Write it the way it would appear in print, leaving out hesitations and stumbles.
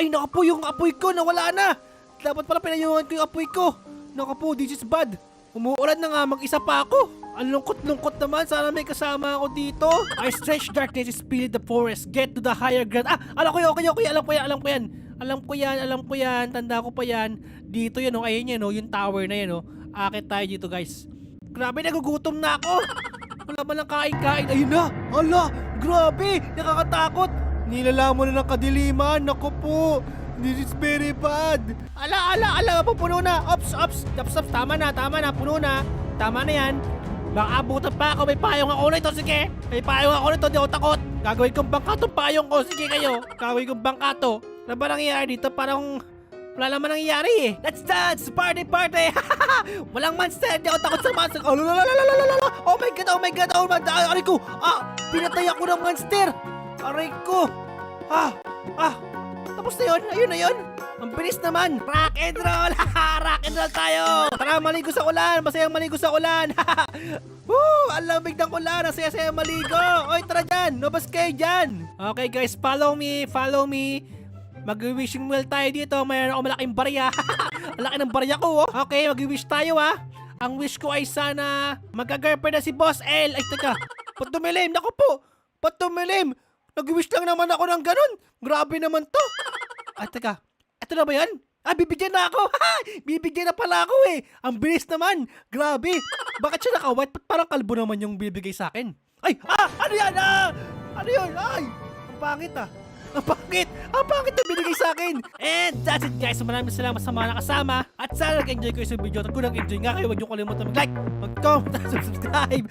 Ay, naku po, yung apoy ko nawala na. Dapat pala pinayungan ko yung apoy ko. Naku po, this is bad. Umuulan na nga, mag-isa pa ako. Ang lungkot-lungkot naman, sana may kasama ako dito. I stretch darkness, spirit the forest, get to the higher ground. Alam ko yun, okay, alam ko yan. Tanda ko pa yan. Dito yun, ayun yan, yung tower na yan, Akit tayo dito, guys. Grabe, nagugutom na ako. Wala ba lang kain-kain? Ayun na, ala, grabe, nakakatakot. Nilalaman na ng kadiliman, naku po. This is very bad. Ala, puno na. Ops, tama na, puno na. Tama na yan. Baka abutan pa ako, may payong ako nito, sige. May payong ako nito, di ako takot. Gagawin kong bangka tong payong ko, sige kayo. Gagawin kong bangka to. Ano ba nangyayari dito? Parang wala naman nangyayari eh. Let's dance! Party! Walang monster, di ako takot sa monster. Oh my god, aray ko. Pinatay ako ng monster. Aray ko. Tapos na yun, ayun na yun. Ang bilis naman. Rock and roll. Rock and roll tayo. Tara, maligo sa ulan. Masayang maligo sa ulan. Woo! Ang lamig ng ulan. Ang saya-saya maligo. Oy, tara dyan. Nobas kayo dyan. Okay guys, follow me. Mag-wishing well tayo dito. Mayroon ako malaking barya. Ang laki ng barya ko, Okay, mag-wish tayo, Ang wish ko ay sana magka-girlfriend na si Boss L. Ay, teka. Patumilim. Naku po. Patumilim. Nag-wish lang naman ako ng ganun. Grabe naman to. Ay, teka. Ito na ba yan? Bibigyan na ako. Bibigyan na pala ako eh. Ang bilis naman. Grabe. Bakit siya naka-white? Ba't parang kalbo naman yung bibigay sa akin? Ay, ano yan? Ano yun? Ay, ang pangit Ang pangit na binigay sa akin. And that's it guys. Maraming salamat sa mga nakasama. At sana nag-enjoy kayo sa video. At kung nag-enjoy nga kayo, huwag niyo kalimutan mag-like, mag-comment, at subscribe.